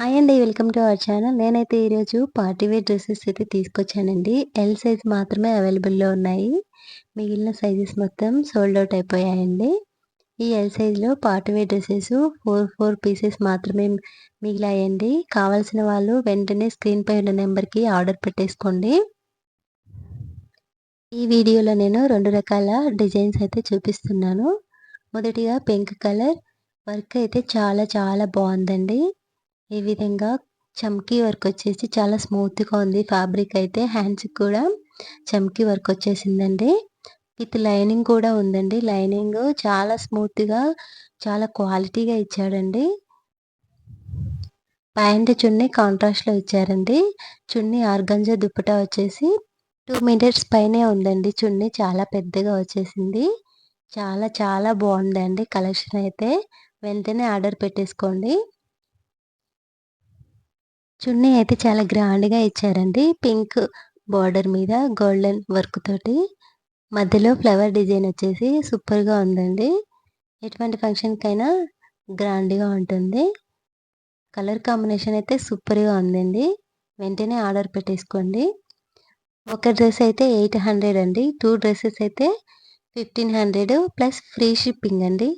Hi అండి. Welcome to our channel. నేనైతే ఈరోజు పార్టీ వేర్ డ్రెసెస్ అయితే తీసుకొచ్చానండి. ఎల్ సైజ్ మాత్రమే అవైలబుల్‌లో ఉన్నాయి. మిగిలిన సైజెస్ మొత్తం సోల్డ్ ఔట్ అయిపోయాయండి. ఈ ఎల్ సైజ్‌లో పార్టీ వేర్ డ్రెసెస్ 4 పీసెస్ మాత్రమే మిగిలాయండి. కావాల్సిన వాళ్ళు వెంటనే స్క్రీన్‌పై ఉన్న నెంబర్‌కి ఆర్డర్ పెట్టేసుకోండి. ఈ వీడియోలో నేను 2 రకాల డిజైన్స్ అయితే చూపిస్తున్నాను. మొదటిగా పింక్ కలర్ వర్క్ అయితే చాలా చాలా బావుందండి. ఈ విధంగా చమ్కీ వర్క్ వచ్చేసి చాలా స్మూత్‌గా ఉంది. ఫ్యాబ్రిక్ అయితే హ్యాండ్స్‌కి కూడా చమ్కీ వర్క్ వచ్చేసిందండి. విత్ లైనింగ్ కూడా ఉందండి. లైనింగ్ చాలా స్మూత్‌గా, చాలా క్వాలిటీగా ఇచ్చాడండి. ప్యాంట్ చున్నీ కాంట్రాస్ట్‌లో ఇచ్చారండి. చున్నీ ఆర్గాంజా దుపట్టా వచ్చేసి 2 మీటర్స్ పైనే ఉందండి. చున్నీ చాలా పెద్దగా వచ్చేసింది. చాలా చాలా బావుందండి కలెక్షన్ అయితే. వెంటనే ఆర్డర్ పెట్టేసుకోండి. చున్నీ అయితే చాలా గ్రాండ్‌గా ఇచ్చారండి. పింక్ బోర్డర్ మీద గోల్డెన్ వర్క్ తోటి మధ్యలో ఫ్లవర్ డిజైన్ వచ్చేసి సూపర్‌గా ఉందండి. ఎటువంటి ఫంక్షన్‌కైనా గ్రాండ్‌గా ఉంటుంది. కలర్ కాంబినేషన్ అయితే సూపర్‌గా ఉందండి. వెంటనే ఆర్డర్ పెట్టేసుకోండి. ఒక డ్రెస్ అయితే 800 అండి. 2 డ్రెసెస్ అయితే 1500 ప్లస్ ఫ్రీ షిప్పింగ్ అండి.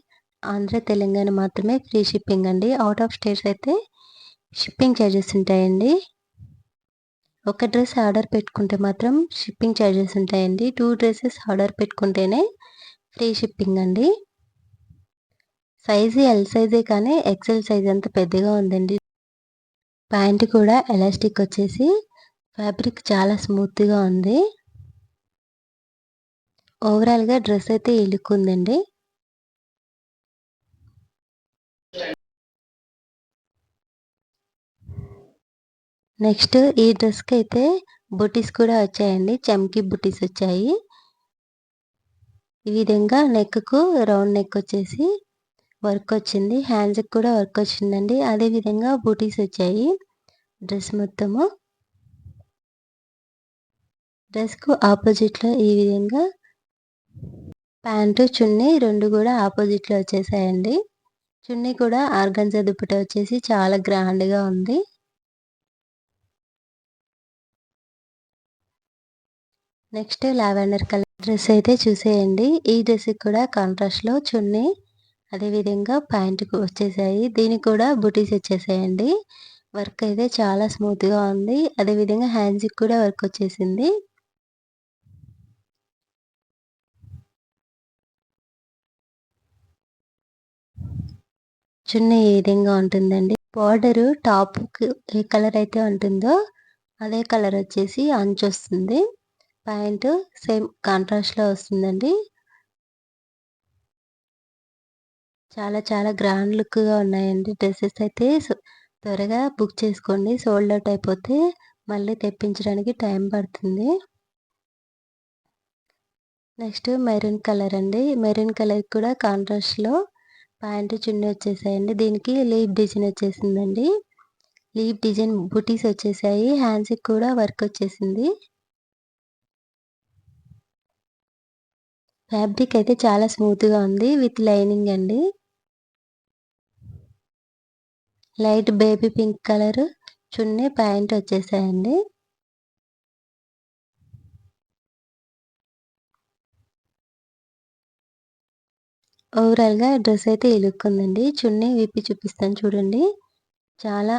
ఆంధ్ర, తెలంగాణ మాత్రమే ఫ్రీ షిప్పింగ్ అండి. ఔట్ ఆఫ్ స్టేట్స్ అయితే షిప్పింగ్ చార్జెస్ ఉంటాయండి. ఒక డ్రెస్ ఆర్డర్ పెట్టుకుంటే మాత్రం షిప్పింగ్ చార్జెస్ ఉంటాయండి. 2 డ్రెసెస్ ఆర్డర్ పెట్టుకుంటేనే ఫ్రీ షిప్పింగ్ అండి. సైజు ఎల్ సైజే కానీ ఎక్సెల్ సైజ్ అంత పెద్దగా ఉందండి. ప్యాంట్ కూడా ఎలాస్టిక్ వచ్చేసి ఫ్యాబ్రిక్ చాలా స్మూత్‌గా ఉంది. ఓవరాల్‌గా డ్రెస్ అయితే ఈ లుక్ ఉందండి. నెక్స్ట్ ఈ డ్రెస్‌కైతే బుటీస్ కూడా వచ్చాయండి. చమ్కీ బుటీస్ వచ్చాయి. ఈ విధంగా నెక్‌కు రౌండ్ నెక్ వచ్చేసి వర్క్ వచ్చింది. హ్యాండ్స్‌కి కూడా వర్క్ వచ్చిందండి. అదే విధంగా బూటీస్ వచ్చాయి. డ్రెస్ మొత్తము. డ్రెస్‌కు ఆపోజిట్‌లో ఈ విధంగా ప్యాంటు, చున్నీ 2 కూడా ఆపోజిట్‌లో వచ్చేసాయండి. చున్నీ కూడా ఆర్గాన్జా దుపట్టా వచ్చేసి చాలా గ్రాండ్‌గా ఉంది. నెక్స్ట్ లావెండర్ కలర్ డ్రెస్ అయితే చూసేయండి. ఈ డ్రెస్‌కి కూడా కాంట్రాస్ట్‌లో చున్నీ అదే విధంగా ప్యాంట్‌కు వచ్చేసాయి. దీనికి కూడా బుటీస్ వచ్చేసాయండి. వర్క్ అయితే చాలా స్మూత్‌గా ఉంది. అదే విధంగా హ్యాండ్స్‌కి కూడా వర్క్ వచ్చేసింది. చున్నీ ఈ విధంగా ఉంటుందండి. బోర్డరు టాప్‌కి ఏ కలర్ అయితే ఉంటుందో అదే కలర్ వచ్చేసి అంచొస్తుంది. ప్యాంటు సేమ్ కాంట్రాస్ట్‌లో వస్తుందండి. చాలా చాలా గ్రాండ్ లుక్‌గా ఉన్నాయండి. డ్రెసెస్ అయితే త్వరగా బుక్ చేసుకోండి. సోల్డ్ ఔట్ అయిపోతే మళ్ళీ తెప్పించడానికి టైం పడుతుంది. నెక్స్ట్ మెరూన్ కలర్ అండి. మెరూన్ కలర్ కూడా కాంట్రాస్ట్‌లో ప్యాంటు, చున్నీ వచ్చేసాయండి. దీనికి లీఫ్ డిజైన్ వచ్చేసిందండి. లీఫ్ డిజైన్ బుటీస్ వచ్చేసాయి. హ్యాండ్స్‌కి కూడా వర్క్ వచ్చేసింది. ఫ్యాబ్రిక్ అయితే చాలా స్మూత్‌గా ఉంది. విత్ లైనింగ్ అండి. లైట్ బేబీ పింక్ కలర్ చున్నీ, ప్యాంట్ వచ్చేసాయండి. ఓవరాల్‌గా డ్రెస్ అయితే ఈ లుక్ ఉందండి. చున్నీ విప్పి చూపిస్తాను చూడండి. చాలా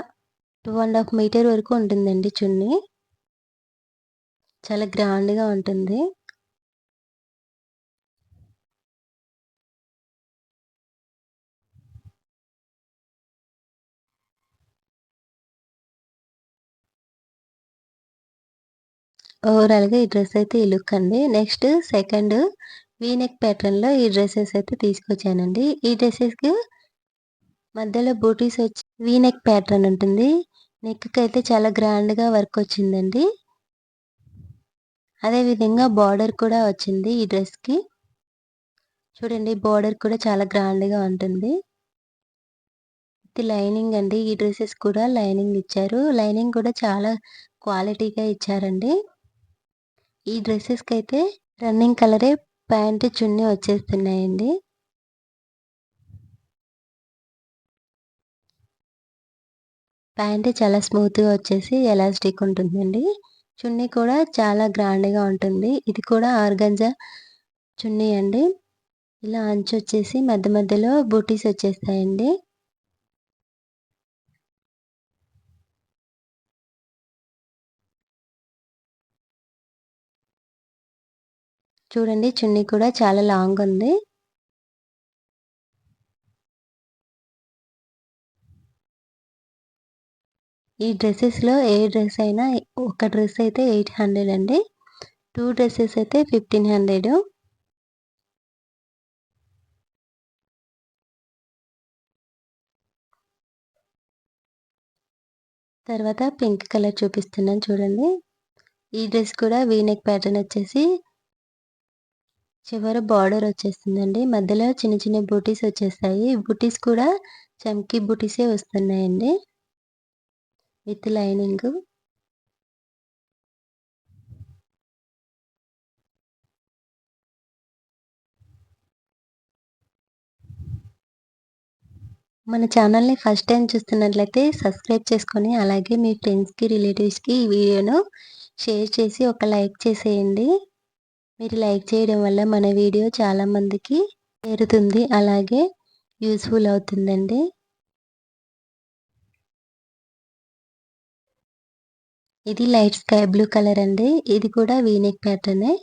2 ½ మీటర్ వరకు ఉంటుందండి చున్నీ. చాలా గ్రాండ్‌గా ఉంటుంది. ఓవరాల్‌గా ఈ డ్రెస్ అయితే ఈ లుక్ అండి. నెక్స్ట్ సెకండ్ వీ నెక్ ప్యాటర్న్‌లో ఈ డ్రెసెస్ అయితే తీసుకొచ్చానండి. ఈ డ్రెసెస్‌కి మధ్యలో బూటీస్ వచ్చి వీ నెక్ ప్యాటర్న్ ఉంటుంది. నెక్‌కైతే చాలా గ్రాండ్‌గా వర్క్ వచ్చిందండి. అదే విధంగా బార్డర్ కూడా వచ్చింది ఈ డ్రెస్‌కి. చూడండి బార్డర్ కూడా చాలా గ్రాండ్‌గా ఉంటుంది. విత్ లైనింగ్ అండి. ఈ డ్రెసెస్ కూడా లైనింగ్ ఇచ్చారు. లైనింగ్ కూడా చాలా క్వాలిటీగా ఇచ్చారండి. ఈ డ్రెసెస్‌కైతే రన్నింగ్ కలరే ప్యాంట్, చున్నీ వచ్చేస్తున్నాయండి. ప్యాంట్ చాలా స్మూత్‌గా వచ్చేసి ఎలాస్టిక్ ఉంటుందండి. చున్నీ కూడా చాలా గ్రాండ్‌గా ఉంటుంది. ఇది కూడా ఆర్గాంజా చున్నీ అండి. ఇలా అంచొచ్చేసి మధ్య మధ్యలో బూటీస్ వచ్చేస్తాయండి. చూడండి చున్నీ కూడా చాలా లాంగ్ ఉంది. ఈ డ్రెసెస్‌లో ఏ డ్రెస్ అయినా ఒక డ్రెస్ అయితే 800 అండి. 2 డ్రెసెస్ అయితే 1500. తర్వాత పింక్ కలర్ చూపిస్తున్నాను చూడండి. ఈ డ్రెస్ కూడా వీ నెక్ ప్యాటర్న్ వచ్చేసి చివర బార్డర్ వచ్చేస్తుందండి. మధ్యలో చిన్న చిన్న బూటీస్ వచ్చేస్తాయి. బూటీస్ కూడా చమ్కీ బూటీసే వస్తున్నాయండి విత్ లైనింగు. మన ఛానల్‌ని ఫస్ట్ టైమ్ చూస్తున్నట్లయితే సబ్స్క్రైబ్ చేసుకొని, అలాగే మీ ఫ్రెండ్స్‌కి, రిలేటివ్స్‌కి ఈ వీడియోను షేర్ చేసి ఒక లైక్ చేసేయండి. మీరు లైక్ చేయడం వల్ల మన వీడియో చాలా మందికి చేరుతుంది. అలాగే యూజ్‌ఫుల్ అవుతుందండి. ఇది లైట్ స్కై బ్లూ కలర్ అండి. ఇది కూడా వీ నెక్ ప్యాటర్నే.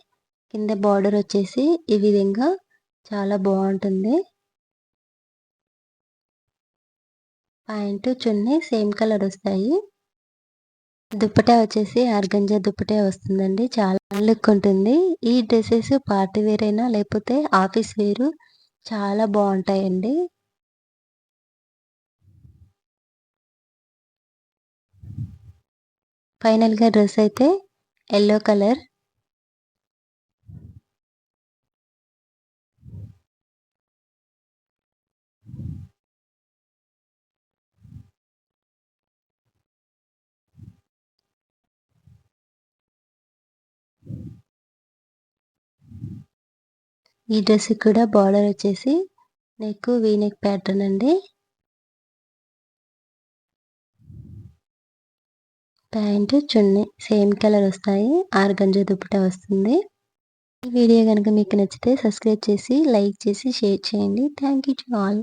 కింద బార్డర్ వచ్చేసి ఈ విధంగా చాలా బావుంటుంది. ప్యాంటు, చున్నీ సేమ్ కలర్ వస్తాయి. దుపట్టా వచ్చేసి ఆర్గంజా దుపట్టా వస్తుందండి. చాలా లుక్ ఉంటుంది. ఈ డ్రెసెస్ పార్టీ వేర్ అయినా లేకపోతే ఆఫీస్ వేరు చాలా బావుంటాయండి. ఫైనల్‌గా డ్రెస్ అయితే యెల్లో కలర్. ఈ డ్రెస్‌కి కూడా బార్డర్ వచ్చేసి నెక్ వీ నెక్ ప్యాటర్న్ అండి. ప్యాంటు, చున్నీ సేమ్ కలర్ వస్తాయి. ఆర్గంజా దుపట్టా వస్తుంది. ఈ వీడియో గనుక మీకు నచ్చితే సబ్స్క్రైబ్ చేసి, లైక్ చేసి, షేర్ చేయండి. Thank you to all.